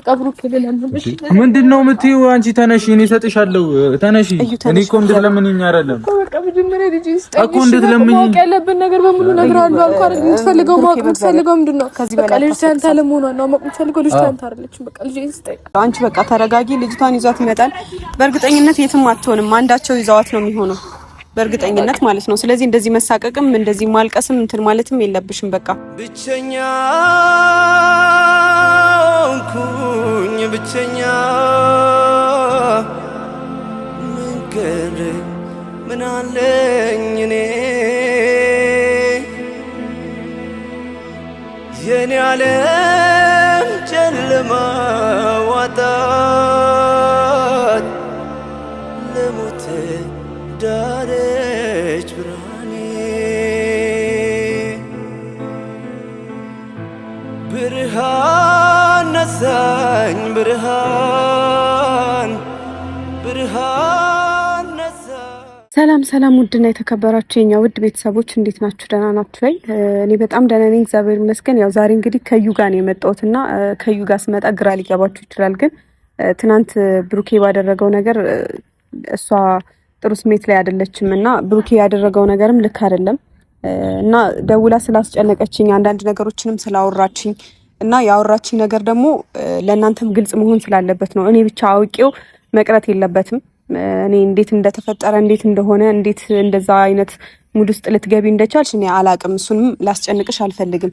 በቃ ብሩክ ለለምንሽ ምንድነው የምትይው አንቺ? ተነሺ፣ እኔ እሰጥሻለሁ። ተነሺ። እኔ እኮ እንድትለምኚኝ አይደለም በቃ መጀመሪያ ልጅ ይስጠኝ እኮ እንድትለምኚኝ ያለብን ነገር በሙሉ እነግርሃለሁ አልኩ አይደል? የምትፈልገው ማወቅ የምትፈልገው ምንድነው? በቃ ልጅ አንተ ለመሆኗን ነው ማወቅ የምትፈልገው። ልጅ አንተ አይደለችም። በቃ ልጅ ይስጠኝ። አንቺ በቃ ተረጋጊ። ልጅቷን ይዟት ይመጣል። በእርግጠኝነት የትም አትሆንም። አንዳቸው ይዘዋት ነው የሚሆነው በእርግጠኝነት ማለት ነው። ስለዚህ እንደዚህ መሳቀቅም እንደዚህ ማልቀስም እንትን ማለትም የለብሽም። በቃ ብቸኛ ኩኝ ብቸኛ መንገድ ምን አለኝ እኔ የኔ ዓለም ጨለማ ዋጣት ለሞት ዳረች ብርሃኔ ብርሃን ነሳኝ ብርሃን ነሳኝ። ሰላም ውድና የተከበራችሁ የኛ ውድ ቤተሰቦች እንዴት ናችሁ? ደህና ናችሁ ወይ? እኔ በጣም ደህና ነኝ እግዚአብሔር ይመስገን። ያው ዛሬ እንግዲህ ከዩ ጋር ነው የመጣሁትና ከዩ ጋር ስመጣ ግራ ሊገባችሁ ይችላል። ግን ትናንት ብሩኬ ባደረገው ነገር እሷ ጥሩ ስሜት ላይ አይደለችም እና ብሩኬ ያደረገው ነገርም ልክ አይደለም እና ደውላ ስላስጨነቀችኝ አንዳንድ ነገሮችንም ስላወራችኝ እና ያወራችኝ ነገር ደግሞ ለእናንተም ግልጽ መሆን ስላለበት ነው። እኔ ብቻ አውቄው መቅረት የለበትም። እኔ እንዴት እንደተፈጠረ እንዴት እንደሆነ እንዴት እንደዛ አይነት ሙድ ውስጥ ልትገቢ እንደቻልሽ እኔ አላቅም። እሱንም ላስጨንቅሽ አልፈልግም።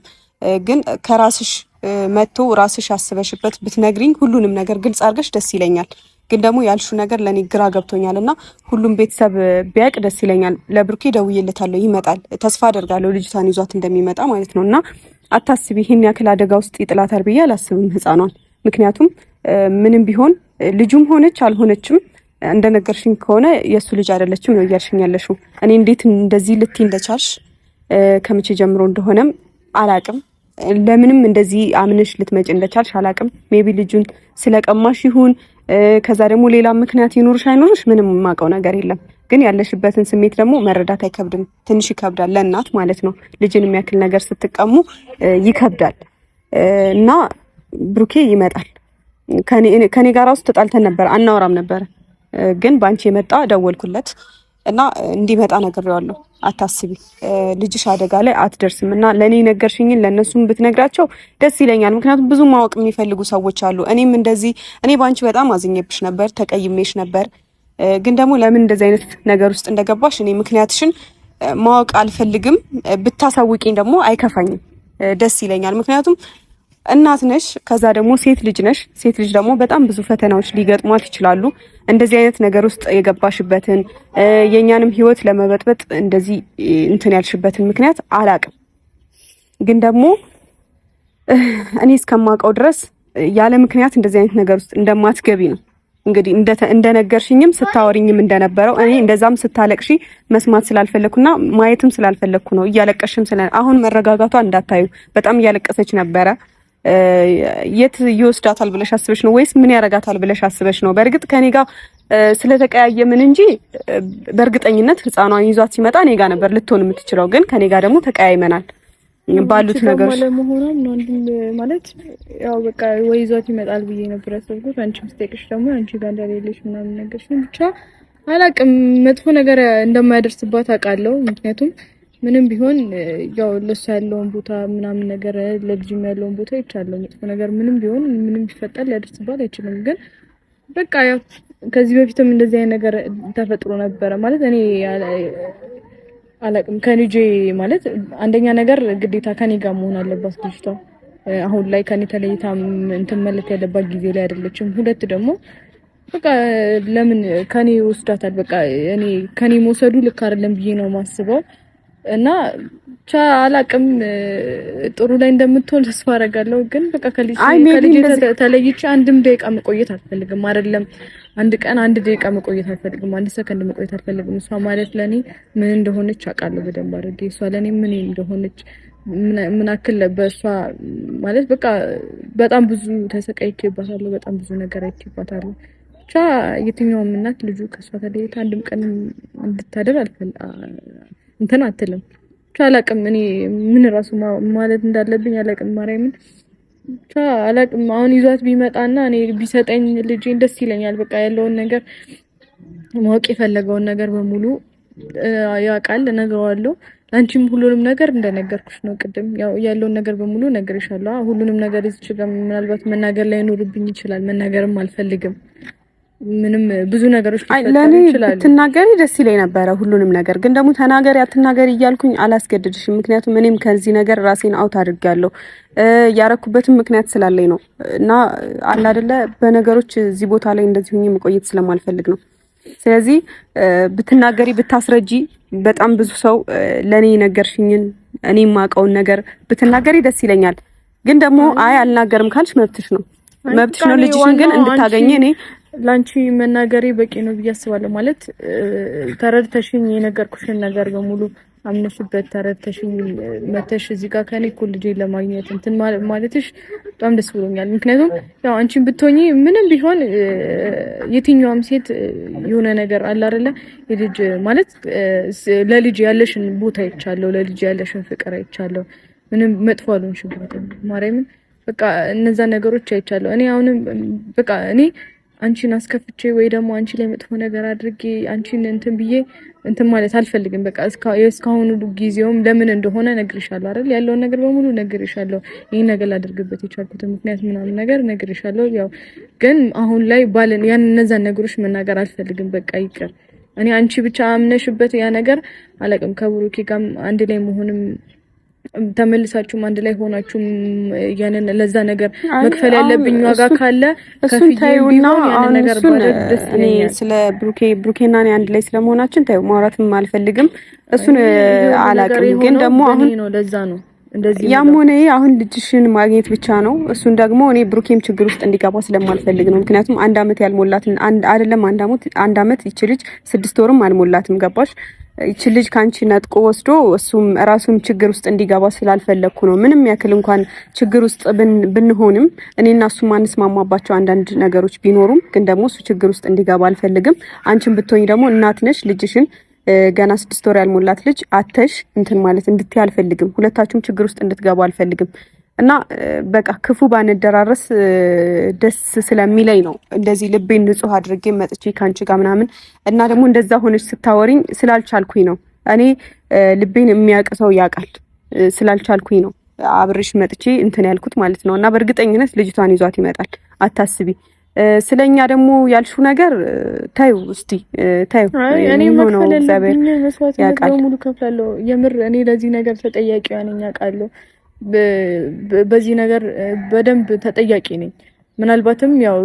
ግን ከራስሽ መጥቶ ራስሽ አስበሽበት ብትነግሪኝ ሁሉንም ነገር ግልጽ አድርገሽ ደስ ይለኛል። ግን ደግሞ ያልሹ ነገር ለኔ ግራ ገብቶኛልና ሁሉም ቤተሰብ ቢያቅ ደስ ይለኛል። ለብሩኬ ደውዬለታለሁ፣ ይመጣል። ተስፋ አደርጋለሁ ልጅቷን ይዟት እንደሚመጣ ማለት ነውና አታስቢ፣ ይሄን ያክል አደጋ ውስጥ ይጥላታል ብዬ አላስብም ህፃኗን። ምክንያቱም ምንም ቢሆን ልጁም ሆነች አልሆነችም እንደነገርሽኝ ከሆነ የሱ ልጅ አይደለችም ነው እያልሽኝ ያለሽው። እኔ እንዴት እንደዚህ ልትይ እንደቻልሽ ከመቼ ጀምሮ እንደሆነም አላቅም። ለምንም እንደዚህ አምነሽ ልትመጪ እንደቻልሽ አላቅም። ሜቢ ልጁን ስለቀማሽ ይሁን ከዛ ደግሞ ሌላ ምክንያት ይኖርሽ አይኖርሽ ምንም የማውቀው ነገር የለም። ግን ያለሽበትን ስሜት ደግሞ መረዳት አይከብድም? ትንሽ ይከብዳል ለእናት ማለት ነው። ልጅን የሚያክል ነገር ስትቀሙ ይከብዳል። እና ብሩኬ ይመጣል። ከኔ ጋር ራሱ ተጣልተን ነበር፣ አናወራም ነበር። ግን ባንቺ የመጣ ደወልኩለት እና እንዲመጣ ነግሬዋለሁ። አታስቢ፣ ልጅሽ አደጋ ላይ አትደርስም እና ለኔ ነገርሽኝን ለነሱም ብትነግራቸው ደስ ይለኛል። ምክንያቱም ብዙ ማወቅ የሚፈልጉ ሰዎች አሉ። እኔም እንደዚህ እኔ ባንቺ በጣም አዝኜብሽ ነበር፣ ተቀይሜሽ ነበር። ግን ደግሞ ለምን እንደዚህ አይነት ነገር ውስጥ እንደገባሽ እኔ ምክንያትሽን ማወቅ አልፈልግም። ብታሳውቂኝ ደግሞ አይከፋኝም፣ ደስ ይለኛል። ምክንያቱም እናት ነሽ፣ ከዛ ደግሞ ሴት ልጅ ነሽ። ሴት ልጅ ደግሞ በጣም ብዙ ፈተናዎች ሊገጥሟት ይችላሉ። እንደዚህ አይነት ነገር ውስጥ የገባሽበትን የኛንም ህይወት ለመበጥበጥ እንደዚህ እንትን ያልሽበትን ምክንያት አላቅም። ግን ደግሞ እኔ እስከማውቀው ድረስ ያለ ምክንያት እንደዚህ አይነት ነገር ውስጥ እንደማትገቢ ነው እንግዲህ እንደነገርሽኝም ስታወሪኝም እንደነበረው እኔ እንደዛም ስታለቅሺ መስማት ስላልፈለኩና ማየትም ስላልፈለኩ ነው። እያለቀሽም አሁን መረጋጋቷ እንዳታዩ በጣም እያለቀሰች ነበረ። የት ይወስዳታል ብለሽ አስበሽ ነው ወይስ ምን ያረጋታል ብለሽ አስበሽ ነው? በእርግጥ ከኔ ጋር ስለተቀያየምን እንጂ በእርግጠኝነት ህፃኗን ይዟት ሲመጣ እኔ ጋር ነበር ልትሆን የምትችለው። ግን ከኔ ጋር ደግሞ ተቀያይመናል ባሉት ነገሮች ለመሆኑም ነው ማለት ያው በቃ ወይ ይዟት ይመጣል ብዬ ነበር ያሰብኩት። አንቺ ምስቴክሽ ደግሞ አንቺ ጋር እንደሌለሽ ምናምን ነገርሽ ብቻ አላቅም። መጥፎ ነገር እንደማያደርስባት አውቃለሁ። ምክንያቱም ምንም ቢሆን ያው ለሷ ያለውን ቦታ ምናምን ነገር ለልጅም ያለውን ቦታ ይቻላል። መጥፎ ነገር ምንም ቢሆን ምንም ቢፈጠር ሊያደርስባት አይችልም። ግን በቃ ያው ከዚህ በፊትም እንደዚህ አይነት ነገር ተፈጥሮ ነበረ ማለት እኔ አላቅም። ከልጄ ማለት አንደኛ ነገር ግዴታ ከኔ ጋር መሆን አለባት ልጅቷ። አሁን ላይ ከኔ ተለይታ እንትን ማለት ያለባት ጊዜ ላይ አይደለችም። ሁለት ደግሞ በቃ ለምን ከኔ ወስዳታል? በቃ እኔ ከኔ መውሰዱ ልክ አይደለም ብዬ ነው ማስበው እና አላቅም ጥሩ ላይ እንደምትሆን ተስፋ አደርጋለሁ። ግን በቃ ከልጅ ተለይቼ አንድም ደቂቃ መቆየት አልፈልግም። አይደለም አንድ ቀን አንድ ደቂቃ መቆየት አልፈልግም። አንድ ሰከንድ መቆየት አልፈልግም። እሷ ማለት ለኔ ምን እንደሆነች አውቃለሁ በደንብ አድርጌ። እሷ ለኔ ምን እንደሆነች ምን አክል በእሷ ማለት በቃ በጣም ብዙ ተሰቃይቼባታለሁ። በጣም ብዙ ነገር አይቼባታለሁ። ብቻ የትኛውም እናት ልጁ ከሷ ተለይታ አንድም ቀን እንድታደር እንትን አትልም። ብቻ አላቅም እኔ ምን ራሱ ማለት እንዳለብኝ አላቅም። ማርያምን አላቅም አሁን ይዟት ቢመጣና እኔ ቢሰጠኝ ልጄን ደስ ይለኛል። በቃ ያለውን ነገር ማወቅ የፈለገውን ነገር በሙሉ ያውቃል፣ እነግረዋለሁ። አንቺም ሁሉንም ነገር እንደነገርኩሽ ነው። ቅድም ያለውን ነገር በሙሉ ነግሬሻለሁ። ሁሉንም ነገር ይችላል። ምናልባት መናገር ላይ ኖርብኝ ይችላል። መናገርም አልፈልግም። ምንም ብዙ ነገሮች ሊፈጠሩ ይችላል። ትናገሪ ደስ ይለኝ ነበረ ሁሉንም ነገር፣ ግን ደግሞ ተናገሪ አትናገሪ እያልኩኝ አላስገድድሽም። ምክንያቱም እኔም ከዚህ ነገር ራሴን አውት አድርጋለሁ። ያረኩበትም ምክንያት ስላለኝ ነው እና አለ አይደለ በነገሮች እዚህ ቦታ ላይ እንደዚህ ሆኜ መቆየት ስለማልፈልግ ነው። ስለዚህ ብትናገሪ ብታስረጂ፣ በጣም ብዙ ሰው ለኔ ነገርሽኝን እኔ ማቀውን ነገር ብትናገሪ ደስ ይለኛል። ግን ደግሞ አይ አልናገርም ካልሽ መብትሽ ነው፣ መብትሽ ነው። ልጅሽን ግን እንድታገኝ እኔ ላንቺ መናገሬ በቂ ነው ብዬ አስባለሁ። ማለት ተረድተሽኝ የነገርኩሽን ነገር በሙሉ አምነሽበት ተረድተሽኝ መተሽ እዚህ ጋር ከኔ እኮ ልጄ ለማግኘት እንትን ማለትሽ በጣም ደስ ብሎኛል። ምክንያቱም ያው አንቺን ብትሆኚ ምንም ቢሆን የትኛውም ሴት የሆነ ነገር አለ አይደለ የልጅ ማለት ለልጅ ያለሽን ቦታ አይቻለሁ፣ ለልጅ ያለሽን ፍቅር አይቻለሁ። ምንም መጥፎ አልሆንሽም ማርያምን። በቃ እነዛ ነገሮች አይቻለሁ። እኔ አሁንም በቃ እኔ አንቺን አስከፍቼ ወይ ደግሞ አንቺ ላይ መጥፎ ነገር አድርጌ አንቺን እንትን ብዬ እንትን ማለት አልፈልግም። በቃ እስካሁኑ ጊዜውም ለምን እንደሆነ ነግሬሻለሁ አይደል? ያለውን ነገር በሙሉ ነግሬሻለሁ። ይሄን ነገር ላደርግበት የቻልኩት ምክንያት ምናምን ነገር ነግሬሻለሁ። ያው ግን አሁን ላይ ባለን ያን እነዛን ነገሮች መናገር አልፈልግም። በቃ ይቅር። እኔ አንቺ ብቻ አምነሽበት ያ ነገር አላውቅም ከብሩኬ ጋር አንድ ላይ መሆንም ተመልሳችሁም አንድ ላይ ሆናችሁም ያንን ለዛ ነገር መክፈል ያለብኝ ዋጋ ካለ ከፍዬውና ያንን ነገር ባደረስ እኔ ስለ ብሩኬና እኔ አንድ ላይ ስለመሆናችን ታዩ ማውራትም አልፈልግም። እሱን አላውቅም። ግን ደግሞ አሁን ነው ለዛ ነው እንደዚህ ያም ሆነ አሁን ልጅሽን ማግኘት ብቻ ነው። እሱን ደግሞ እኔ ብሩኬም ችግር ውስጥ እንዲገባ ስለማልፈልግ ነው። ምክንያቱም አንድ አመት ያልሞላትን አይደለም አንድ አመት ይቺ ልጅ 6 ወርም አልሞላትም። ገባሽ? ይቺ ልጅ ካንቺ ነጥቆ ወስዶ እሱም ራሱም ችግር ውስጥ እንዲገባ ስላልፈለኩ ነው። ምንም ያክል እንኳን ችግር ውስጥ ብንሆንም እኔና እሱ ማንስማማባቸው አንዳንድ ነገሮች ቢኖሩም ግን ደግሞ እሱ ችግር ውስጥ እንዲገባ አልፈልግም። አንቺም ብትሆኚ ደግሞ እናት ነሽ። ልጅሽን ገና 6 ወር ያልሞላት ልጅ አተሽ እንትን ማለት እንድትይ አልፈልግም። ሁለታችሁም ችግር ውስጥ እንድትገባ አልፈልግም እና በቃ ክፉ ባንደራረስ ደስ ስለሚለኝ ነው እንደዚህ ልቤን ንጹህ አድርጌ መጥቼ ካንቺ ጋር ምናምን እና ደግሞ እንደዛ ሆነሽ ስታወሪኝ ስላልቻልኩኝ ነው። እኔ ልቤን የሚያቅሰው ያውቃል ስላልቻልኩኝ ነው አብርሽ መጥቼ እንትን ያልኩት ማለት ነው። እና በእርግጠኝነት ልጅቷን ይዟት ይመጣል፣ አታስቢ። ስለኛ ደግሞ ያልሹ ነገር ታዩ እስቲ ታዩ። እኔ መክፈል ያለብኝ መስዋዕት ነው ሙሉ ከፍላለሁ። የምር እኔ ለዚህ ነገር ተጠያቂ ነኝ አውቃለሁ። በዚህ ነገር በደንብ ተጠያቂ ነኝ። ምናልባትም ያው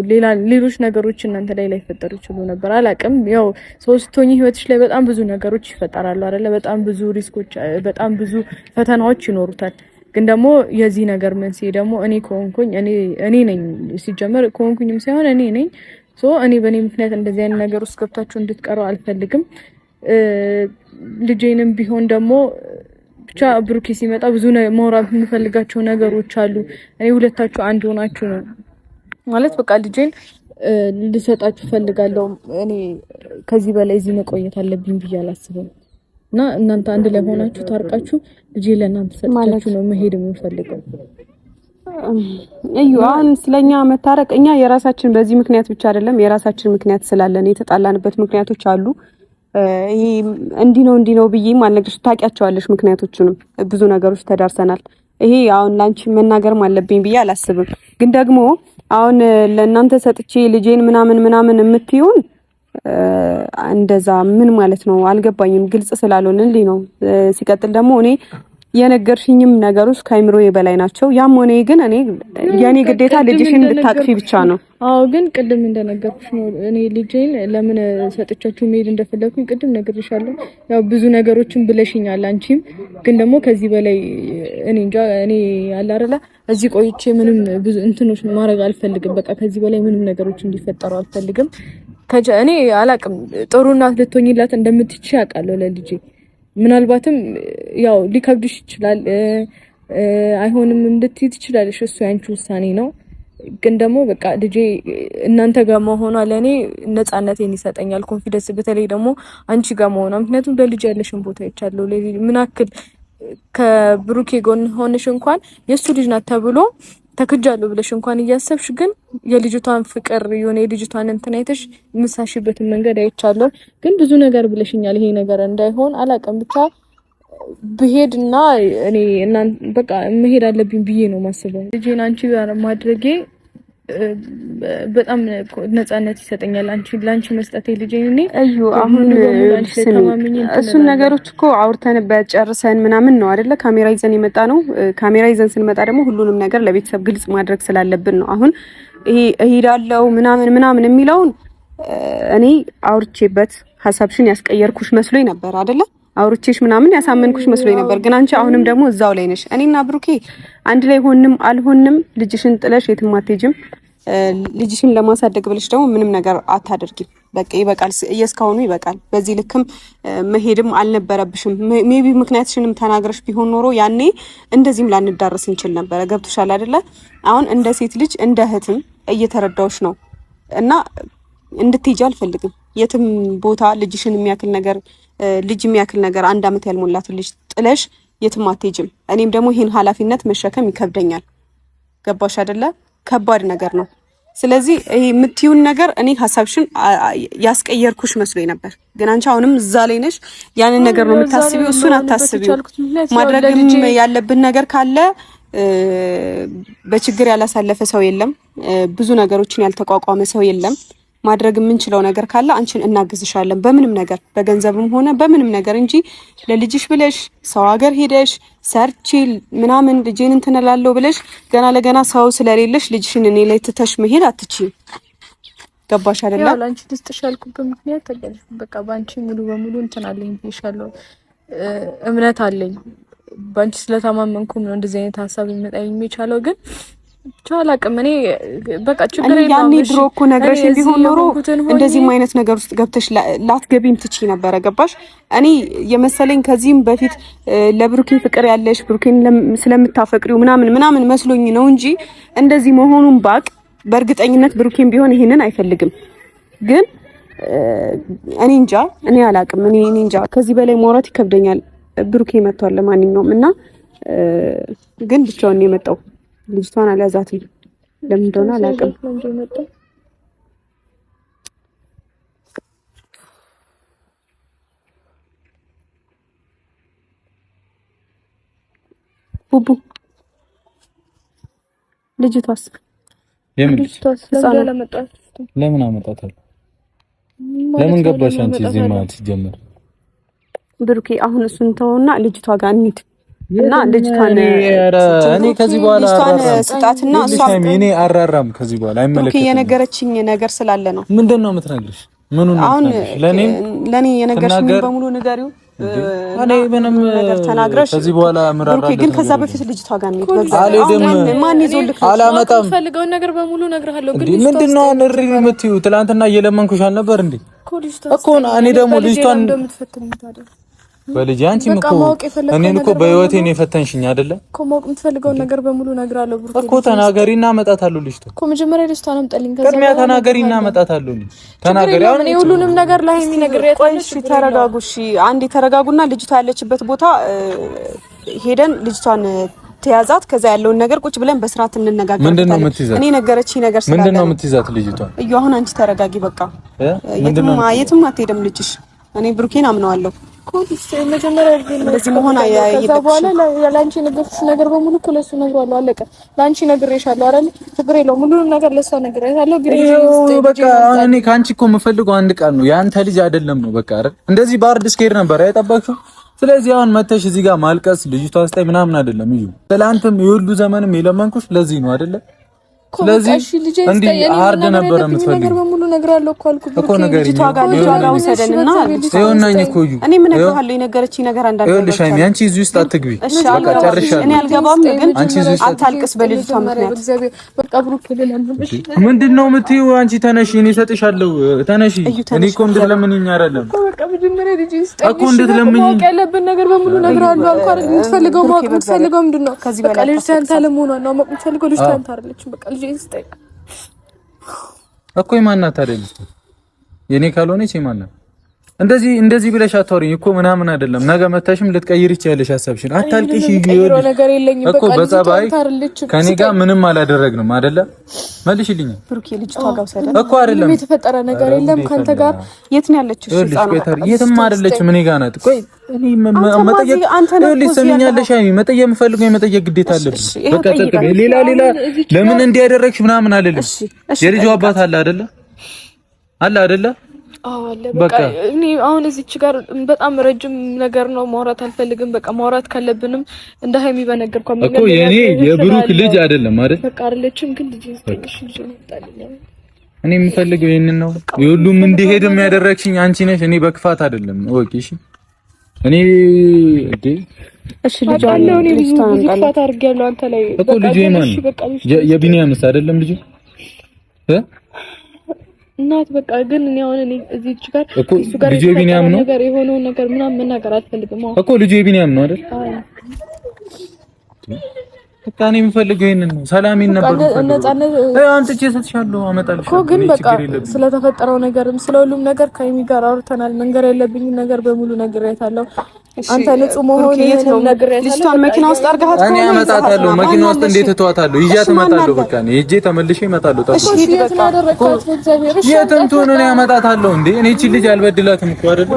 ሌሎች ነገሮች እናንተ ላይ ላይፈጠሩ ይችላሉ ነበር አላቅም። ያው ሶስቶኝ ህይወትሽ ላይ በጣም ብዙ ነገሮች ይፈጠራሉ አይደለ? በጣም ብዙ ሪስኮች፣ በጣም ብዙ ፈተናዎች ይኖሩታል። ግን ደግሞ የዚህ ነገር መንስኤ ደግሞ እኔ ከሆንኩኝ እኔ ነኝ። ሲጀመር ከሆንኩኝም ሳይሆን እኔ ነኝ። እኔ በእኔ ምክንያት እንደዚህ አይነት ነገር ውስጥ ገብታችሁ እንድትቀሩ አልፈልግም። ልጄንም ቢሆን ደግሞ ብቻ ብሩኬ ሲመጣ ብዙ ማውራት የምፈልጋቸው ነገሮች አሉ። እኔ ሁለታችሁ አንድ ሆናችሁ ነው ማለት በቃ ልጄን ልሰጣችሁ ፈልጋለሁ። እኔ ከዚህ በላይ እዚህ መቆየት አለብኝ ብዬ አላስብም። እና እናንተ አንድ ላይ ሆናችሁ ታርቃችሁ ልጄ ለእናንተ ሰጣችሁ ነው መሄድ የምፈልገው። አሁን ስለኛ መታረቅ እኛ የራሳችን በዚህ ምክንያት ብቻ አይደለም፣ የራሳችን ምክንያት ስላለን የተጣላንበት ምክንያቶች አሉ። ይሄ እንዲህ ነው ብዬ ማለግሽ ታውቂያቸዋለሽ። ምክንያቶቹንም ብዙ ነገሮች ተዳርሰናል። ይሄ አሁን ላንቺ መናገርም አለብኝ ብዬ አላስብም። ግን ደግሞ አሁን ለእናንተ ሰጥቼ ልጄን ምናምን የምትይውን እንደዛ ምን ማለት ነው አልገባኝም። ግልጽ ስላልሆነልኝ ነው። ሲቀጥል ደግሞ እኔ የነገርሽኝም ነገሮች ከአይምሮዬ በላይ ናቸው። ያም ሆነ ግን የኔ ግዴታ ልጅሽን እንድታቅፊ ብቻ ነው። አዎ ግን ቅድም እንደነገርኩሽ ነው እኔ ልጄን ለምን ሰጥቻችሁ መሄድ እንደፈለኩኝ ቅድም ነግሬሻለሁ። ያው ብዙ ነገሮችን ብለሽኛል አንቺም። ግን ደግሞ ከዚህ በላይ እኔ አለ አይደለ እዚህ ቆይቼ ምንም ብዙ እንትኖች ማድረግ አልፈልግም። በቃ ከዚህ በላይ ምንም ነገሮች እንዲፈጠሩ አልፈልግም። እኔ አላቅም ጥሩ እናት ልትሆኚላት እንደምትችይ አውቃለሁ ለልጄ። ምናልባትም ያው ሊከብድሽ ይችላል፣ አይሆንም እንድትይ ትችላለሽ። እሱ ያንቺ ውሳኔ ነው። ግን ደግሞ በቃ ልጄ እናንተ ጋር መሆኗ ለኔ ነፃነቴን ይሰጠኛል፣ ኮንፊደንስ። በተለይ ደግሞ አንቺ ጋር መሆኗ ምክንያቱም ለልጄ ያለሽን ቦታ ይቻለው ምን ያክል ከብሩኬ ጎን ሆነሽ እንኳን የሱ ልጅ ናት ተብሎ ተከጃለሁ ብለሽ እንኳን እያሰብሽ ግን የልጅቷን ፍቅር የሆነ የልጅቷን እንትን አይተሽ ምሳሽበትን መንገድ አይቻለሁ። ግን ብዙ ነገር ብለሽኛል። ይሄ ነገር እንዳይሆን አላውቅም። ብቻ ብሄድና እኔ እና በቃ መሄድ አለብኝ ብዬ ነው ማስበው። ልጄን አንቺ ጋር ማድረጌ በጣም ነፃነት ይሰጠኛል። ላንቺ መስጠቴ ልጄን እኔ አሁን እሱን ነገሮች እኮ አውርተንበት ጨርሰን ምናምን ነው አይደለ ካሜራ ይዘን የመጣ ነው። ካሜራ ይዘን ስንመጣ ደግሞ ሁሉንም ነገር ለቤተሰብ ግልጽ ማድረግ ስላለብን ነው። አሁን ይሄ እሄዳለሁ ምናምን የሚለውን እኔ አውርቼበት ሐሳብሽን ያስቀየርኩሽ መስሎኝ ነበር አይደለ? አውርቼሽ ምናምን ያሳመንኩሽ መስሎኝ ነበር። ግን አንቺ አሁንም ደግሞ እዛው ላይ ነሽ። እኔና ብሩኬ አንድ ላይ ሆንም አልሆንም ልጅሽን ጥለሽ የትም አትሄጂም። ልጅሽን ለማሳደግ ብለሽ ደግሞ ምንም ነገር አታደርጊም። በቃ ይበቃል፣ እስካሁኑ ይበቃል። በዚህ ልክም መሄድም አልነበረብሽም። ሜቢ ምክንያትሽንም ተናግረሽ ቢሆን ኖሮ ያኔ እንደዚህም ላንዳረስ እንችል ነበረ። ገብቶሻል አይደለ? አሁን እንደ ሴት ልጅ እንደ እህትም እየተረዳሁሽ ነው እና እንድትሄጂ አልፈልግም የትም ቦታ ልጅሽን የሚያክል ነገር 1 አመት ያልሞላት ልጅ ጥለሽ የትም አትሄጂም። እኔም ደግሞ ይሄን ኃላፊነት መሸከም ይከብደኛል። ገባሽ አይደለ? ከባድ ነገር ነው። ስለዚህ ይሄ የምትዩን ነገር እኔ ሐሳብሽን ያስቀየርኩሽ መስሎኝ ነበር። ግን አንቺ አሁንም እዛ ላይ ነሽ። ያንን ነገር ነው የምታስቢው፣ እሱን አታስቢው። ማድረግም ያለብን ነገር ካለ በችግር ያላሳለፈ ሰው የለም። ብዙ ነገሮችን ያልተቋቋመ ሰው የለም። ማድረግ የምንችለው ነገር ካለ አንቺን እናግዝሻለን፣ በምንም ነገር በገንዘብም ሆነ በምንም ነገር እንጂ ለልጅሽ ብለሽ ሰው ሀገር ሄደሽ ሰርቺ ምናምን ልጅን እንትን እላለሁ ብለሽ ገና ለገና ሰው ስለሌለሽ ልጅሽን እኔ ላይ ትተሽ መሄድ አትችይም። ገባሽ አይደለ? ያው ላንቺ ልስጥሽ ያልኩበት ምክንያት ተገለጽ። በቃ ባንቺ ሙሉ በሙሉ እንትን አለኝ ብዬሻለሁ። እምነት አለኝ ባንቺ ስለተማመንኩም ነው እንደዚህ አይነት ሀሳብ ይመጣኝ የሚቻለው። ግን አላውቅም እኔ በቃ ችግር የለም። ያኔ ድሮ እኮ ነግረሽ ቢሆን ኖሮ እንደዚህም አይነት ነገር ውስጥ ገብተሽ ላትገቢም ትችይ ነበረ። ገባሽ? እኔ የመሰለኝ ከዚህም በፊት ለብሩኬ ፍቅር ያለሽ ብሩኬን ስለምታፈቅሪው ምናምን መስሎኝ ነው እንጂ እንደዚህ መሆኑን ባቅ በእርግጠኝነት ብሩኬን ቢሆን ይሄንን አይፈልግም። ግን እኔ እንጃ፣ እኔ አላውቅም። እኔ እንጃ፣ ከዚህ በላይ ማውራት ይከብደኛል። ብሩኬ መጥቷል ለማንኛውም እና ግን ብቻውን የመጣው ልጅቷን አልያዛትም። ለምን እንደሆነ አላውቅም። ቡቡ ልጅቷስ ለምን አመጣታል? ለምን ገባሽ አንቺ እዚህ ማለት ሲጀምር? ብሩኬ አሁን እሱን ተውና ልጅቷ ጋር እንሂድ እና ልጅቷን እኔ ከዚህ በኋላ ስጣትና እኔ አራራም ከዚህ በኋላ አይመለከትም። ብሩኬ የነገረችኝ ነገር ስላለ ነው። ምንድነው የምትነግርሽ? ምኑን ነው ለኔ የነገርሽኝ በሙሉ ንገሪው። እኔ ምንም ነገር ተናግረሽ ከዚህ በኋላ ምራራ ግን ከዛ በፊት ልጅቷ ጋር እንሂድ። አልሄድም። ማን ይዞልክ? አላመጣም። ፈልገውን ነገር በሙሉ እነግርሃለሁ። ግን ምንድነው አንሪ የምትዩ? ትላንትና እየለመንኩሽ አልነበር እንዴ? እኮ እኔ ደግሞ ልጅቷን በልጅ አንቺም እኮ እኔን እኮ በህይወቴ ነው የፈተንሽኝ አይደለ? እኮ ማወቅ የምትፈልገውን ነገር በሙሉ እነግርሃለሁ። ብሩክ እኮ ተናገሪና አመጣታለሁ። ልጅቷ እኮ መጀመሪያ ልጅቷን አምጣልኝ። ቅድሚያ ተናገሪና አመጣታለሁ። ተናገሪ። አሁን እኔ ሁሉንም ነገር ላይ የሚነግርህ እሺ፣ ተረጋጉ። እሺ፣ አንዴ ተረጋጉና ልጅቷ ያለችበት ቦታ ሄደን ልጅቷን ተያዛት። ከዛ ያለውን ነገር ቁጭ ብለን በስርዓት እንነጋገራለን። እኔ ነገረችኝ ነገር ስላለ ምንድነው የምትይዛት ልጅቷ? እዩ፣ አሁን አንቺ ተረጋጊ። በቃ የትም አትሄድም ልጅሽ። እኔ ብሩኬን አምነዋለሁ። መጀመሪያ እንደዚህ መሆን ከዛ በኋላ ለአንቺ ነገርኩሽ ነገር በሙሉ እኮ ለእሱ ነግሬዋለሁ። አለቀ። ለአንቺ ነግሬሻለሁ አይደል? ችግር የለውም። ሁሉንም ነገር ለእሷ ነግሬሻለሁ። ግን በቃ እኔ ከአንቺ እኮ የምፈልገው አንድ ቃል ነው። የአንተ ልጅ አይደለም ነው በቃ አይደል? እንደዚህ ባርድ ስኬር ነበር አይጠበቅሽው። ስለዚህ አሁን መተሽ እዚህ ጋር ማልቀስ ልጅቷ ስታይ ምናምን አይደለም። እዩ ትላንትም የሁሉ ዘመንም የለመንኩሽ ለዚህ ነው አይደለ? ስለዚህ እንዲህ አርድ ነበር የምትፈልጊው ነገር በሙሉ ነግራለሁ እኮ አልኩ። ብሩክ ልጅቷ ጋር ወሰደንና ይኸውናኝ እኮ እዩ እኔ ምን ነግሬሃለሁ። የነገረችኝ ነገር አንዳንድ ይኸውልሽ፣ አይሚ አንቺ እዚህ ውስጥ አትግቢ። በቃ ጨርሻለሁ። እኔ አልገባም፣ ግን አንቺ እዚህ ውስጥ አታልቅስ በልጅቷ ምክንያት። በቃ ብሩክ ልናምንሽ ምንድነው የምትይው አንቺ? ተነሺ፣ እኔ እሰጥሻለሁ። ተነሺ። እኔ እኮ እንድትለምኚኝ አይደለም በቃ መጀመሪያ ልጅ ይስጠኝ እኮ እንድትለምኚኝ ማወቅ ያለብን ነገር በሙሉ ነግራለሁ አልኩ አይደል? የምትፈልገው ማወቅ የምትፈልገው ምንድነው? በቃ ልጅቷ አንተ ለመሆኗን ነው ማወቅ የምትፈልገው። ልጅቷ አንተ አይደለችም በቃ እኮ የማናት አይደል? የኔ ካልሆነች የማናት? እንደዚህ ብለሽ አታወሪኝ እኮ ምናምን አይደለም። ነገ መታሽም ልትቀይር ይችላልሽ ሐሳብሽን። አታልቂሽ እኮ በጸባይ ከኔ ጋር ምንም አላደረግንም አይደለ? መልሽልኝ ብሩኬ። ልጅቷ ጋር ወሰደ እኮ አይደለም የተፈጠረ ነገር የለም ካንተ ጋር። የት ነው ያለችው? የትም አይደለችም እኔ ጋር ናት። ቆይ እኔ መጠየቅ ልትሰሚኛለሽ? መጠየቅ የምፈልገው የመጠየቅ ግዴታ አለብኝ። በቃ ተጠየቅ። ሌላ ለምን እንዲያደረግሽ ምናምን አይደለም። የልጁ አባት አለ አይደለ? አለ በቃ እኔ አሁን እዚች ጋር በጣም ረጅም ነገር ነው ማውራት አልፈልግም። በቃ ማውራት ካለብንም እንደ ሃይሚ በነገርኳት እኮ የኔ የብሩክ ልጅ አይደለም አይደል? በቃ አይደለችም፣ ግን ልጅ ልጅ ነው። እኔ የምፈልገው ይሄንን ነው። የሁሉም እንዲሄድ የሚያደርግሽኝ አንቺ ነሽ። እኔ በክፋት አይደለም ወቂ። እሺ ልጅ አለው። እኔ ብዙ ክፋት አድርጌያለሁ አንተ ላይ። እኮ ልጅ የማን የቢኒያምስ አይደለም ልጅ እናት በቃ ግን እኔ አሁን እዚች ጋር እሱ ጋር ልጅ የቢኒያም ነው ነገር የሆነው ነገር ምናምን መናገር አልፈልግም እኮ ልጅ የቢኒያም ነው አይደል? በቃ እኔ የምፈልገው ይሄንን ነው። ሰላሜን ነበር የምፈልገው። አንተ እሰጥሻለሁ አመጣልሽ እኮ ግን በቃ ስለተፈጠረው ነገርም ስለሁሉም ነገር ከይሚ ጋር አውርተናል። መንገር ያለብኝ ነገር በሙሉ ነግሬያታለሁ። አንተ ንጹህ መሆን ይሄን ነግሬያታለሁ። ልጅቷን መኪና ውስጥ አርጋት እኔ አመጣታለሁ። መኪና ውስጥ እንዴት እተዋታለሁ? ይዣት እመጣለሁ። በቃ እኔ ሄጄ ተመልሼ እመጣለሁ። የትም ትሆን እኔ አመጣታለሁ። እንዴ እኔ እቺ ልጅ አልበድላትም እኮ አይደል?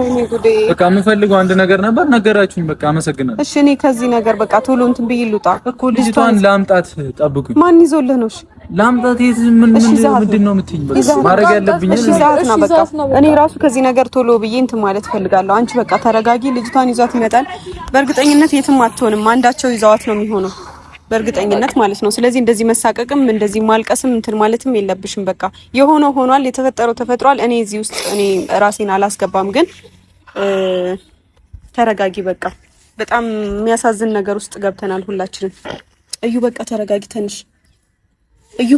በቃ የምፈልገው አንድ ነገር ነበር፣ ነገራችሁኝ። በቃ አመሰግናለሁ። እሺ እኔ ከዚህ ነገር በቃ ቶሎ እንትን ብዬ ልውጣ እኮ። ልጅቷን ላምጣት፣ ጠብቁኝ። ማን ይዞልህ ነው? እሺ ላምጣት። ምንድን ነው የምትይኝ? በቃ ማድረግ ያለብኝ እሺ ዛት ነው። በቃ እኔ ራሱ ከዚህ ነገር ቶሎ ብዬ እንትን ማለት ፈልጋለሁ። አንቺ በቃ ተረጋጊ። ልጅቷን ይዟት ይመጣል። በእርግጠኝነት የትም አትሆንም። አንዳቸው ይዘዋት ነው የሚሆነው በእርግጠኝነት ማለት ነው። ስለዚህ እንደዚህ መሳቀቅም እንደዚህ ማልቀስም እንትን ማለትም የለብሽም። በቃ የሆነው ሆኗል፣ የተፈጠረው ተፈጥሯል። እኔ እዚህ ውስጥ እኔ ራሴን አላስገባም። ግን ተረጋጊ። በቃ በጣም የሚያሳዝን ነገር ውስጥ ገብተናል ሁላችንም። እዩ በቃ ተረጋጊ ትንሽ እዩ።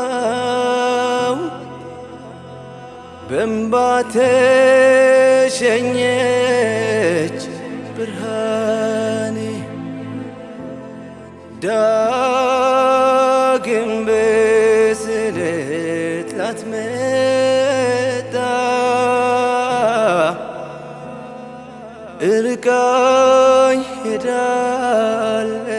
ከርታታው በእንባ ተሸኘች ብርሃኔ ዳግም በስለት ላትመጣ እርቃኝ ሄዳለች።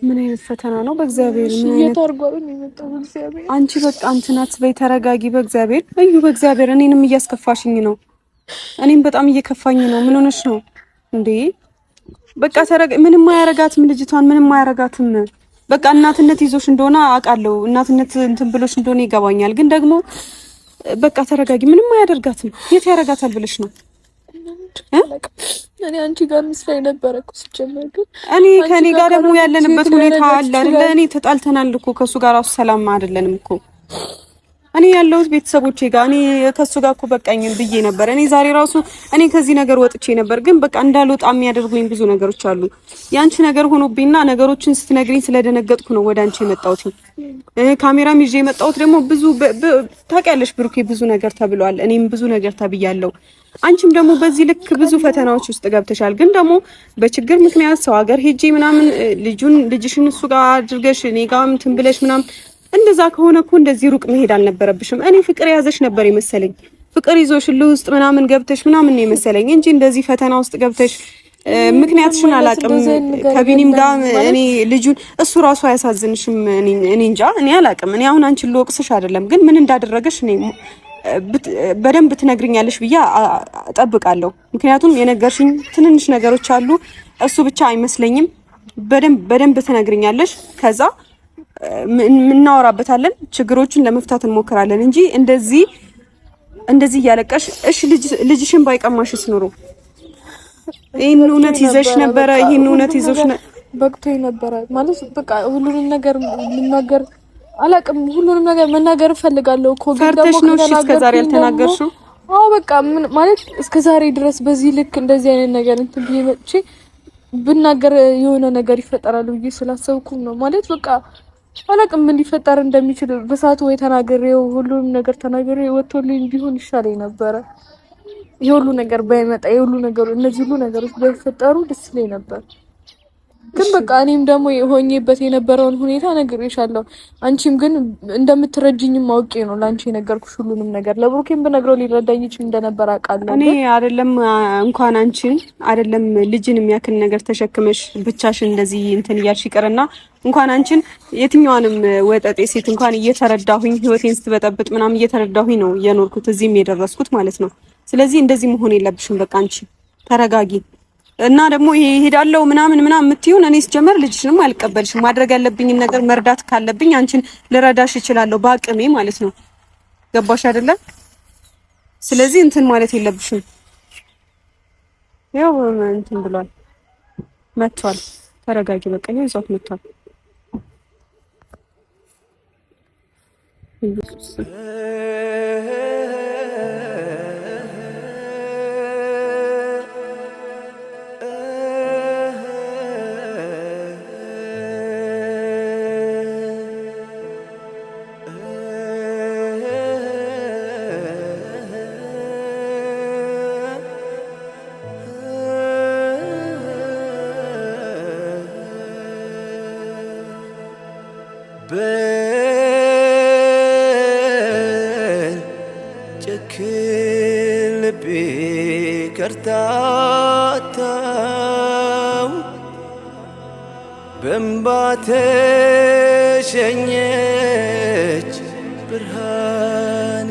ምን አይነት ፈተና ነው? በእግዚአብሔር ምን እየታርጓኝ የመጣው እግዚአብሔር። አንቺ በቃ እንትናት በይ ተረጋጊ። በእግዚአብሔር እዩ፣ በእግዚአብሔር እኔንም እያስከፋሽኝ ነው። እኔም በጣም እየከፋኝ ነው። ምን ሆነሽ ነው እንዴ? በቃ ምንም አያረጋትም ልጅቷን፣ ምንም አያረጋትም። በቃ እናትነት ይዞሽ እንደሆነ አውቃለሁ፣ እናትነት እንትን ብሎሽ እንደሆነ ይገባኛል። ግን ደግሞ በቃ ተረጋጊ። ምንም አያደርጋትም። የት ያረጋታል ብለሽ ነው? እኔ አንቺ ጋር ምስላይ ነበር እኮ ሲጀመር። ግን እኔ ከኔ ጋር ደግሞ ያለንበት ሁኔታ አለ አይደል? እኔ ተጣልተናል እኮ ከሱ ጋር ራሱ ሰላም አይደለንም እኮ። እኔ ያለሁት ቤተሰቦቼ ጋር፣ እኔ ከሱ ጋር እኮ በቃኝ ብዬ ነበር። እኔ ዛሬ ራሱ እኔ ከዚህ ነገር ወጥቼ ነበር። ግን በቃ እንዳልወጣ የሚያደርጉኝ ብዙ ነገሮች አሉ። ያንቺ ነገር ሆኖብኝና ነገሮችን ስትነግሪኝ ስለደነገጥኩ ነው ወደ አንቺ የመጣሁት። ካሜራም ይዤ የመጣሁት ደግሞ ብዙ ታውቂያለሽ ብሩኬ፣ ብዙ ነገር ተብሏል። እኔም ብዙ ነገር ተብያለሁ። አንቺም ደግሞ በዚህ ልክ ብዙ ፈተናዎች ውስጥ ገብተሻል። ግን ደግሞ በችግር ምክንያት ሰው ሀገር ሄጄ ምናምን ልጅሽን እሱ ጋር አድርገሽ እኔ ጋር እንትን ብለሽ ምናምን እንደዛ ከሆነ እኮ እንደዚህ ሩቅ መሄድ አልነበረብሽም። እኔ ፍቅር ያዘሽ ነበር የመሰለኝ። ፍቅር ይዞሽ ልውስጥ ምናምን ገብተሽ ምናምን ነው የመሰለኝ እንጂ እንደዚህ ፈተና ውስጥ ገብተሽ ምክንያትሽን አላቅም። ከቢኒም ጋር እኔ ልጁን እሱ ራሱ አያሳዝንሽም? እኔ እንጃ፣ እኔ አላቅም። እኔ አሁን አንቺን ልወቅስሽ አይደለም፣ ግን ምን እንዳደረገሽ እኔ በደንብ ትነግሪኛለሽ ብዬ እጠብቃለሁ። ምክንያቱም የነገርሽኝ ትንንሽ ነገሮች አሉ፣ እሱ ብቻ አይመስለኝም። በደንብ ትነግሪኛለሽ። ከዛ እናወራበታለን፣ ችግሮችን ለመፍታት እንሞክራለን እንጂ እንደዚህ እያለቀሽ እሺ ልጅሽን ባይቀማሽስ ኑሮ ይሄን እውነት ይዘሽ ነበረ። ይሄን እውነት ይዘሽ በቅቶኝ ነበረ ማለት በቃ ሁሉንም ነገር ልናገር አላቅም። ሁሉንም ነገር መናገር እፈልጋለሁ እኮ ግን ደግሞ እስከዛሬ ያልተናገርሽው? አዎ በቃ ምን ማለት እስከዛሬ ድረስ በዚህ ልክ እንደዚህ አይነት ነገር እንትን ብዬ መጥቼ ብናገር የሆነ ነገር ይፈጠራል ብዬ ስላሰብኩም ነው ማለት በቃ አላቅም ምን ሊፈጠር እንደሚችል በሰዓቱ ወይ ተናግሬው ሁሉንም ነገር ተናግሬው ወጥቶልኝ ቢሆን ይሻለኝ ነበረ። የሁሉ ነገር ባይመጣ የሁሉ ነገር እነዚህ ሁሉ ነገሮች ባይፈጠሩ ደስ ይለኝ ነበር። ግን በቃ እኔም ደግሞ ሆኜበት የነበረውን ሁኔታ ነግሬሻለሁ። አንቺም ግን እንደምትረጅኝም አውቄ ነው ላንቺ የነገርኩሽ ሁሉንም ነገር። ለብሩኬም ብነግረው ሊረዳኝ ይችል እንደነበር አውቃለሁ። እኔ አይደለም እንኳን አንቺን አይደለም ልጅን የሚያክል ነገር ተሸክመሽ ብቻሽን እንደዚህ እንትን እያልሽ ይቀርና እንኳን አንቺን የትኛዋንም ወጠጤ ሴት እንኳን እየተረዳሁኝ ህይወቴን ስትበጠብጥ ምናምን እየተረዳሁኝ ነው የኖርኩት እዚህም የደረስኩት ማለት ነው። ስለዚህ እንደዚህ መሆን የለብሽም። በቃ አንቺ ተረጋጊ። እና ደግሞ ይሄ ሄዳለው ምናምን የምትይውን እኔ ስጀመር ልጅሽንም አልቀበልሽም። ማድረግ ያለብኝን ነገር መርዳት ካለብኝ አንቺን ልረዳሽ እችላለሁ በአቅሜ ማለት ነው። ገባሽ አይደለ? ስለዚህ እንትን ማለት የለብሽም። ያው እንትን ብሏል መጥቷል። ተረጋጊ በቃ ይሄ ይዟት መጥቷል። ኢየሱስ ከርታታው በእንባ ተሸኘች ብርሃኔ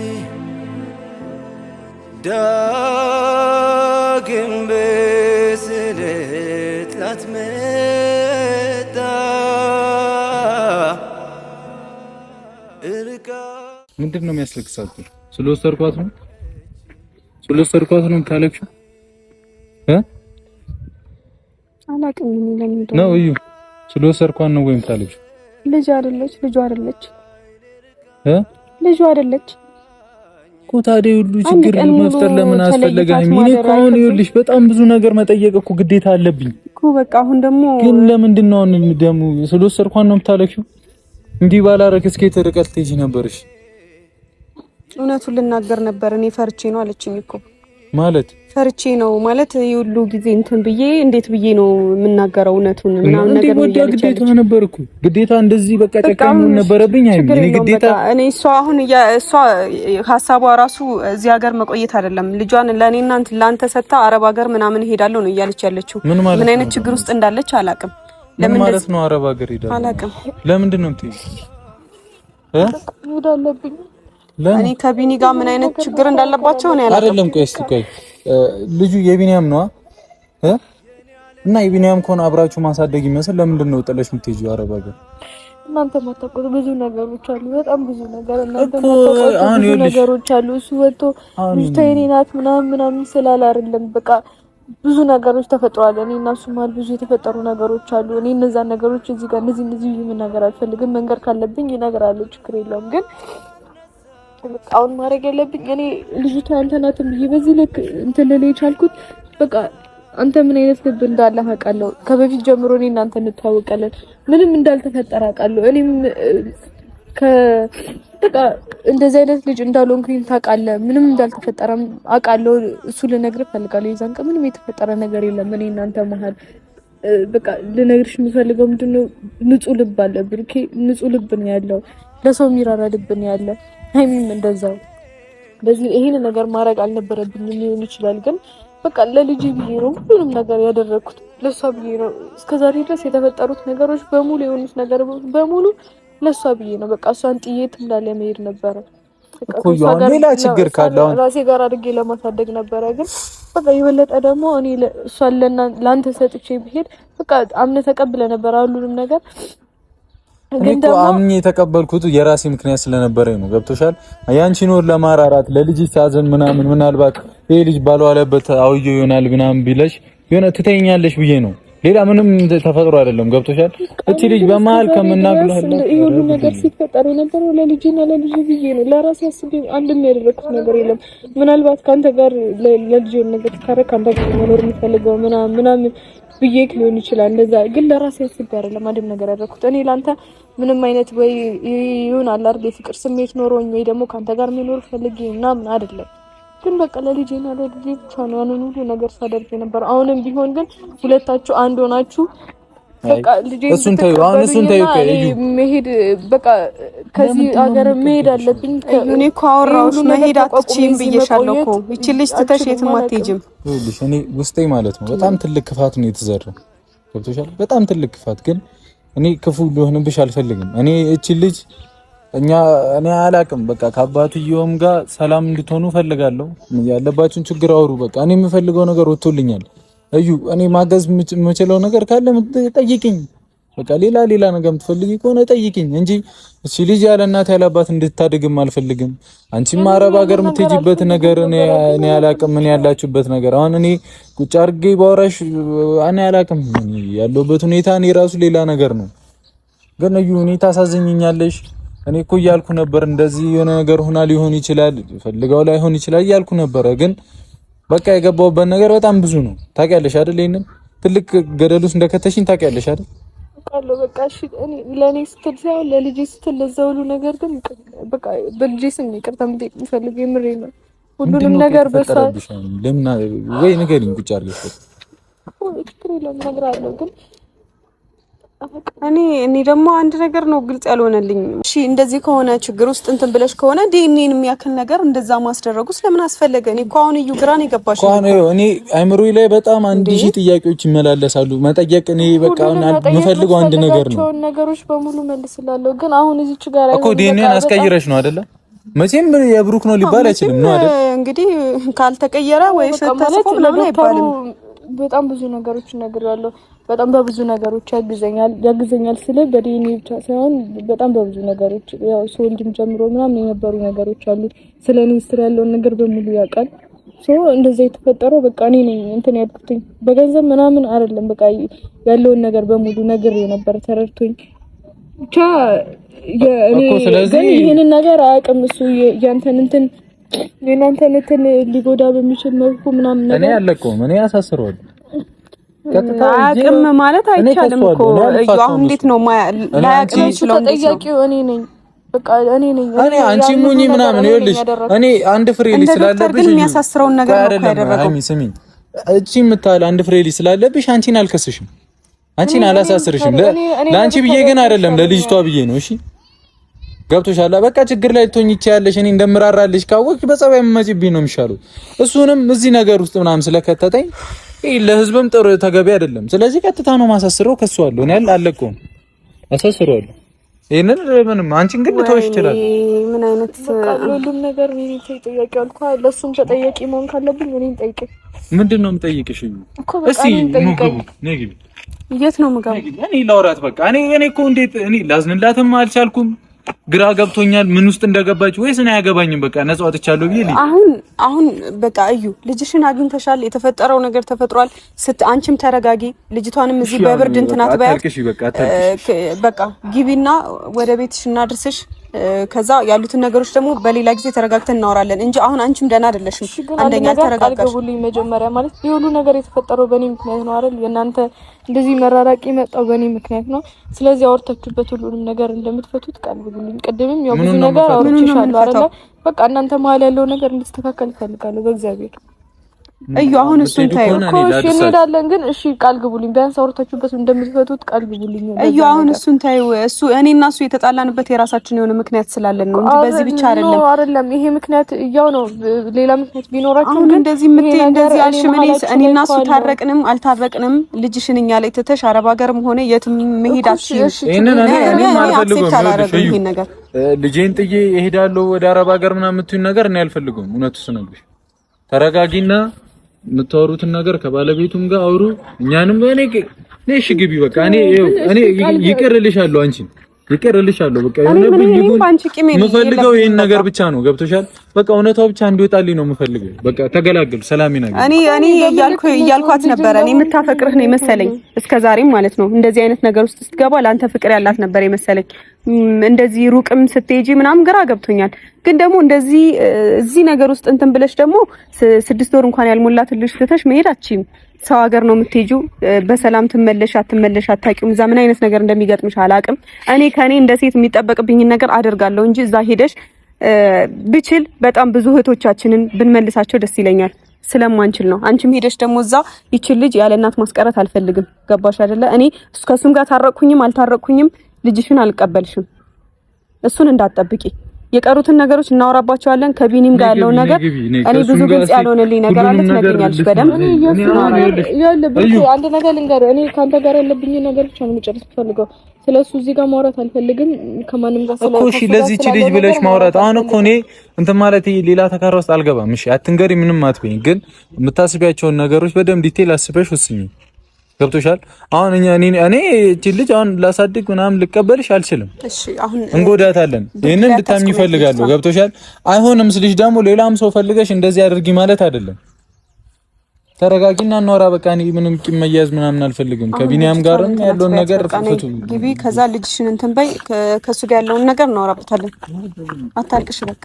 ዳግም በስለት ላትመጣ እርቃ ምንድን ነው የሚያስለቅሳችሁ? ስለወሰድኳት ነው የምታለቅሽው? አላቅም ለምን ነው እዩ ስለወሰድኳት ነው ወይም ታለቅሽው? ልጅ አይደለች ልጁ አይደለች እኮ። ታዲያ ሁሉ ችግር ለመፍጠር ለምን አስፈለገ? ምን እኮ አሁን ይኸውልሽ በጣም ብዙ ነገር መጠየቅ እኮ ግዴታ አለብኝ እኮ። በቃ አሁን ደግሞ ግን ለምንድን ነው ደግሞ ስለወሰድኳት ነው የምታለቅሽው? እንዲህ ባላረክ እስከ ርቀት ትሄጂ ነበርሽ። እውነቱን ልናገር ነበር እኔ ፈርቼ ነው አለችኝ እኮ። ማለት ፈርቼ ነው ማለት የሁሉ ጊዜ እንትን ብዬ እንዴት ብዬ ነው የምናገረው እውነቱን ምናምን ነገር ነው ያለች። ግዴታ ነበር እኮ ግዴታ እንደዚህ በቃ ጨካኝ ነበረብኝ። እኔ ግዴታ እኔ እሷ አሁን እሷ ሐሳቧ ራሱ እዚህ ሀገር መቆየት አይደለም ልጇን ለኔና ላንተ ሰጣ አረብ ሀገር ምናምን ሄዳለሁ ነው እያለች ያለችው። ምን አይነት ችግር ውስጥ እንዳለች አላቅም። ለምን ማለት ነው አረብ ሀገር ሄዳለሁ አላቅም። ለምንድን ነው የምትይው? ሄዳለብኝ እኔ ከቢኒ ጋር ምን አይነት ችግር እንዳለባቸው ነው ያላቀም። አይደለም ቆይ ልጁ የቢኒያም ነው እና የቢኒያም ከሆነ አብራችሁ ማሳደግ ይመስል ለምንድን ነው ጥለሽ የምትሄጂው አረብ ሀገር? እናንተ ማታውቁት ብዙ ነገሮች አሉ፣ በጣም ብዙ ነገር እናንተ ማታውቁት ብዙ ነገሮች አሉ። እሱ ወጥቶ ልጅቷ የኔ ናት ምናምን ስላለ አይደለም በቃ ብዙ ነገሮች ተፈጥሯል። እኔ እና እሱ ማለት ብዙ የተፈጠሩ ነገሮች አሉ። እኔ እነዛ ነገሮች እዚህ ጋር እነዚህ መናገር አልፈልግም። መንገር ካለብኝ እነግራለሁ፣ ችግር የለውም። ግን አሁን ማድረግ ያለብኝ እኔ ልጅቷ አንተ ናት ብዬ በዚህ ልክ እንትን ልል የቻልኩት በቃ አንተ ምን አይነት ልብ እንዳለህ አውቃለሁ። ከበፊት ጀምሮ እኔ እናንተ እንተዋወቃለን። ምንም እንዳልተፈጠረ አውቃለሁ። እኔም በቃ እንደዚህ አይነት ልጅ እንዳልሆንኩኝ ታውቃለህ። ምንም እንዳልተፈጠረ አውቃለሁ። እሱ ልነግርህ እፈልጋለሁ። የዛን ቀን ምንም የተፈጠረ ነገር የለም እኔ እናንተ መሀል። በቃ ልነግርሽ የምፈልገው ምንድነው ንጹህ ልብ አለ ብሩኬ፣ ንጹህ ልብ ነው ያለው፣ ለሰው የሚራራ ልብ ነው ያለው። ሃይሚም እንደዛው። በዚህ ይሄን ነገር ማድረግ አልነበረብኝም ሊሆን ይችላል፣ ግን በቃ ለልጅ ብዬ ነው ሁሉንም ነገር ያደረኩት፣ ለሷ ብዬ ነው። እስከዛሬ ድረስ የተፈጠሩት ነገሮች በሙሉ የሆኑት ነገር በሙሉ ለሷ ብዬ ነው። በቃ እሷን ጥዬት እንዳለ መሄድ ነበረ እኮ ሌላ ችግር ካለው ራሴ ጋር አድርጌ ለማሳደግ ነበረ። ግን በቃ የበለጠ ደግሞ እኔ እሷን ላንተ ሰጥቼ ብሄድ በቃ አምነህ ተቀብለ ነበር ሁሉንም ነገር። ግን ደግሞ አምኜ የተቀበልኩት የራሴ ምክንያት ስለነበረኝ ነው። ገብቶሻል? ያንቺን ወር ለማራራት ለልጅ ታዘን ምናልባት ይሄ ልጅ ባልዋለበት አውዬ ይሆናል ምናምን ቢለሽ የሆነ ትተኛለሽ ብዬ ነው ሌላ ምንም ተፈጥሮ አይደለም። ገብቶሻል? እቺ ልጅ በመሀል ከምናግለህለ ይሄ ሁሉ ነገር ሲፈጠር የነበረው ለልጄና ለልጄ ብዬ ነው። ለራሴ አስቤ አንድም ያደረኩት ነገር የለም። ምናልባት ካንተ ጋር ለልጄ ነገር ካረ ካንተ ጋር መኖር የምፈልገው ምናምን ብዬ ሊሆን ይችላል። እንደዛ ግን ለራሴ አስቤ አይደለም አንድም ነገር ያደረኩት። እኔ ላንተ ምንም አይነት ወይ ይሁን አላር የፍቅር ስሜት ኖሮኝ ወይ ደግሞ ካንተ ጋር መኖር ፈልጌ ምናምን አይደለም። ግን በቃ ለልጄና ለልጄ ብቻ ነው ያንን ሁሉ ነገር ሳደርግ ነበር። አሁንም ቢሆን ግን ሁለታችሁ አንድ ሆናችሁ በቃ ልጄ እሱን ተይው መሄድ በቃ ከዚህ ሀገር መሄድ አለብኝ። እኔ እኮ አወራሁሽ መሄድ አትችይም ብዬሻለሁ እኮ እቺ ልጅ ትተሽ የትም አትሄጂም። ይኸውልሽ እኔ ውስጤ ማለት ነው በጣም ትልቅ ክፋት ነው የተዘራው። ገብቶሻል? በጣም ትልቅ ክፋት ግን እኔ ክፉ ልሆንብሽ አልፈልግም። እኔ እቺ ልጅ እኔ አላቅም በቃ ከአባትየውም ጋር ሰላም እንድትሆኑ ፈልጋለሁ። ያለባችሁን ችግር አውሩ። በቃ እኔ የምፈልገው ነገር ወጥቶልኛል። እዩ እኔ ማገዝ የምችለው ነገር ካለ ጠይቂኝ። በቃ ሌላ ነገር የምትፈልጊ ከሆነ ጠይቂኝ እንጂ እሺ ልጅ ያለ እናት ያለ አባት እንድታድግም አልፈልግም። አንቺም አረብ ሀገር የምትሄጂበት ነገር እኔ አላቅም። ምን ያላችሁበት ነገር አሁን እኔ ቁጭ አድርጌ ባወራሽ እኔ አላቅም። ያለሁበት ሁኔታ እኔ ራሱ ሌላ ነገር ነው። ግን እዩ እኔ ታሳዝኝኛለሽ። እኔ እኮ እያልኩ ነበር እንደዚህ የሆነ ነገር ሆና ሊሆን ይችላል ፈልጋው ላይ ሆን ይችላል እያልኩ ነበር። ግን በቃ የገባውበት ነገር በጣም ብዙ ነው። ታውቂያለሽ አይደል? ይሄንን ትልቅ ገደል ውስጥ እንደከተሽኝ ታውቂያለሽ አይደል? ቃሉ በቃ እሺ እኔ ለኔ ስትል ሳይሆን ለልጄ ስትል ለዛውሉ ነገር ግን በቃ በልጄ ስም ይቅርታ መጠየቅ የምፈልገው የምሬ ነው። ሁሉንም ነገር በሳት ለምን ወይ ንገሪኝ ቁጭ አድርገሽ እኮ እነግርሃለሁ ግን እኔ ደግሞ አንድ ነገር ነው ግልጽ ያልሆነልኝ። እሺ እንደዚህ ከሆነ ችግር ውስጥ እንትን ብለሽ ከሆነ ዲኤንኤን የሚያክል ነገር እንደዛ ማስደረጉ ስለምን አስፈለገ? እኔ እኮ አሁን እዩ ግራን የገባሽ ነው። እኔ አይምሮዬ ላይ በጣም 1000 ጥያቄዎች ይመላለሳሉ። መጠየቅ እኔ በቃ የምፈልገው አንድ ነገር ነው። ነገሮች በሙሉ መልስላለሁ። ግን አሁን እዚች ጋር እኮ ዲኤንኤን አስቀይረሽ ነው አይደለ? መቼም የብሩክ ነው ሊባል አይችልም ነው አይደል? እንግዲህ ካልተቀየረ ወይ ተጽፎ ለምን አይባልም? በጣም ብዙ ነገሮች እነግራለሁ። በጣም በብዙ ነገሮች ያግዘኛል ስለ በዲኤንኤ ብቻ ሳይሆን በጣም በብዙ ነገሮች ያው ሶልድም ጀምሮ ምናምን የነበሩ ነገሮች አሉ። ስለኔ ስትል ያለውን ነገር በሙሉ ያውቃል። እንደዛ የተፈጠረው በቃ እኔ ነኝ እንትን ያልኩትኝ በገንዘብ ምናምን አይደለም። በቃ ያለውን ነገር በሙሉ ነግሬ ነበር ተረድቶኝ ብቻ እኔ ግን ይሄንን ነገር አያውቅም እሱ ያንተን እንትን የናንተን እንትን ሊጎዳ በሚችል መልኩ ምናምን ነገር እኔ አለቀውም እኔ አሳስረዋለሁ። አቅም ማለት አይቻልም እኮ አሁን እንዴት ነው ላያቅም ይችላል? ተጠያቂው እኔ ነኝ። በቃ እኔ ነኝ። እኔ አንቺ ሙኝ ምናምን ይኸውልሽ እኔ አንድ ፍሬ ልጅ ስላለብሽ ግን የሚያሳስረውን ነገር ነው ያደረገው። ስሚኝ እቺ የምታል አንድ ፍሬ ልጅ ስላለብሽ አንቺን አልከስሽም፣ አንቺን አላሳስርሽም። ለአንቺ ብዬ ግን አይደለም ለልጅቷ ብዬ ነው። እሺ ገብቶሻል? በቃ ችግር ላይ ልትሆኚ ይችያለሽ። እኔ እንደምራራልሽ ካወቅሽ በጸባይ መመጪብኝ ነው የሚሻለው። እሱንም እዚህ ነገር ውስጥ ምናምን ስለከተተኝ ለህዝብም ጥሩ ተገቢ አይደለም። ስለዚህ ቀጥታ ነው ማሳስረው ከሷለሁ። እኔ አለቀውም አሳስረዋለሁ። ይሄንን ምንም አንቺን ግን ልተውሽ ይችላል። ምን አይነት ሁሉም ነገር እኔ ተጠያቂ አልኩ። ለሱም ተጠያቂ መሆን ካለብኝ እኔን ጠይቂ። ምንድነው የምጠይቅሽ? እስቲ ነግቢ። የት ነው የምገባው? እኔ ላውራት በቃ እኔ እኮ እንዴት እኔ ላዝንላትም አልቻልኩም። ግራ ገብቶኛል። ምን ውስጥ እንደገባች ወይስ እኔ አያገባኝም። በቃ ነፃ ወጥቻለሁ ብዬ አሁን በቃ እዩ ልጅሽን አግኝተሻል። የተፈጠረው ነገር ተፈጥሯል። አንቺም ተረጋጊ። ልጅቷንም እዚህ በብርድ እንትን አትበያት። በቃ ግቢና ወደ ቤትሽ እናድርስሽ። ከዛ ያሉትን ነገሮች ደግሞ በሌላ ጊዜ ተረጋግተን እናወራለን እንጂ አሁን አንቺም ደህና አይደለሽም። አንደኛ ተረጋጋሽ። አልገቡልኝ መጀመሪያ ማለት የሁሉ ነገር የተፈጠረው በእኔ ምክንያት ነው አይደል? የእናንተ እንደዚህ መራራቂ መጣው በእኔ ምክንያት ነው። ስለዚህ አወርታችሁበት ሁሉንም ነገር እንደምትፈቱት ቃል ግቡልኝ። ቅድምም ያው ብዙ ነገር አውርቼሻለሁ አይደል? በቃ እናንተ መሀል ያለው ነገር እንዲስተካከል እፈልጋለሁ በእግዚአብሔር። እዩ አሁን እሱን ታዩ እኮ እሺ እንሄዳለን፣ ግን እሺ ቃል ግቡልኝ። ቢያንስ አውርታችሁበት እንደምትፈቱት ቃል ግቡልኝ። እዩ አሁን እሱን ታዩ። እኔና እሱ የተጣላንበት የራሳችን የሆነ ምክንያት ስላለን ነው እንጂ በዚህ ብቻ አይደለም። ይሄ ምክንያት ያው ነው። ሌላ ምክንያት ቢኖራችሁ ግን እንደዚህ እንደዚህ እኔና እሱ ታረቅንም አልታረቅንም ልጅሽን እኛ ላይ ትተሽ አረብ ሀገርም ሆነ የትም መሄዳችሁ ይሄንን እኔ አልፈልገውም። ነገር ልጄን ጥዬ እሄዳለሁ ወደ አረብ ሀገር ምናምን የምትይው ነገር እኔ አልፈልገውም። እውነቱ ስነግርሽ ተረጋጊና የምታወሩትን ነገር ከባለቤቱም ጋር አውሩ። እኛንም እኔ እሺ ግቢ በቃ እኔ ይቅርልሻለሁ። አንቺን ይቀርልሻለሁ በቃ የሆነብኝ የምፈልገው ይሄን ነገር ብቻ ነው ገብቶሻል በቃ እውነታው ብቻ እንዲወጣልኝ ነው የምፈልገው በቃ ተገላግል ሰላም ይናገር እኔ እያልኳት ነበር እኔ የምታፈቅርህ ነው የመሰለኝ እስከዛሬም ማለት ነው እንደዚህ አይነት ነገር ውስጥ ስትገባ ለአንተ ፍቅር ያላት ነበር የመሰለኝ እንደዚህ ሩቅም ስትሄጂ ምናምን ግራ ገብቶኛል ግን ደግሞ እንደዚህ እዚህ ነገር ውስጥ እንትን ብለሽ ደግሞ 6 ወር እንኳን ያልሞላትልሽ ትተሽ መሄዳችም ሰው ሀገር ነው የምትሄጂው በሰላም ትመለሽ አታውቂውም እዛ ምን አይነት ነገር እንደሚገጥምሽ አላውቅም እኔ ከኔ እንደ ሴት የሚጠበቅብኝ ነገር አደርጋለሁ እንጂ እዛ ሄደሽ ብችል በጣም ብዙ እህቶቻችንን ብንመልሳቸው ደስ ይለኛል ስለማንችል ነው አንቺም ሄደሽ ደግሞ እዛ ይችል ልጅ ያለ እናት ማስቀረት አልፈልግም ገባሽ አይደለ እኔ ከሱም ጋር ታረቅኩኝም አልታረቅኩኝም ልጅሽን አልቀበልሽም እሱን እንዳትጠብቂ የቀሩትን ነገሮች እናወራባቸዋለን ከቢኒም ጋር ያለው ነገር እኔ ብዙ ግልጽ ያልሆነልኝ ነገር አለ ትነግሪኛለሽ በደንብ ያለብኝ አንድ ነገር ልንገር እኔ ካንተ ጋር ያለብኝ ነገር ብቻ ነው መጨረስ ፈልገው ስለሱ እዚህ ጋር ማውራት አልፈልግም ከማንም ጋር እኮ እሺ ለዚህች ልጅ ብለሽ ማውራት አሁን እኮ እኔ እንትን ማለት ሌላ ተካራ ውስጥ አልገባም እሺ አትንገሪ ምንም አትበይኝ ግን የምታስቢያቸውን ነገሮች በደንብ ዲቴል አስበሽ ወስኚ ገብቶሻል አሁን እኔ እቺ ልጅ አሁን ላሳድግ ምናምን ልቀበልሽ አልችልም እሺ አሁን እንጎዳታለን ይሄንን ልታምኚ ፈልጋለሁ ገብቶሻል አይሆንም ስልሽ ደግሞ ሌላም ሰው ፈልገሽ እንደዚህ አድርጊ ማለት አይደለም ተረጋጊና እናወራ በቃ እኔ ምንም ቂም መያዝ ምናምን አልፈልግም ከቢኒያም ጋርም ያለውን ነገር ፍቱ ግቢ ከዛ ልጅሽን እንትን በይ ከሱ ጋር ያለውን ነገር እናወራበታለን አታልቅሽ በቃ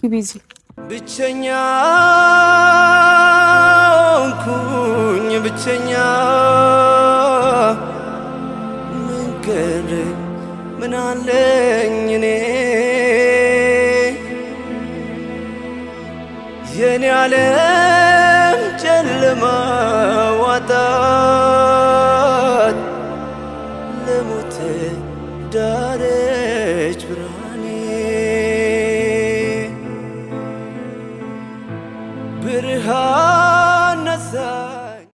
ግቢ እዚህ ብቸኛ ኩኝ ብቸኛ መንገድ ምን አለኝ እኔ የኔ ዓለም ጨለማ ዋጣት ለሞት ዳረች ብርሃኔ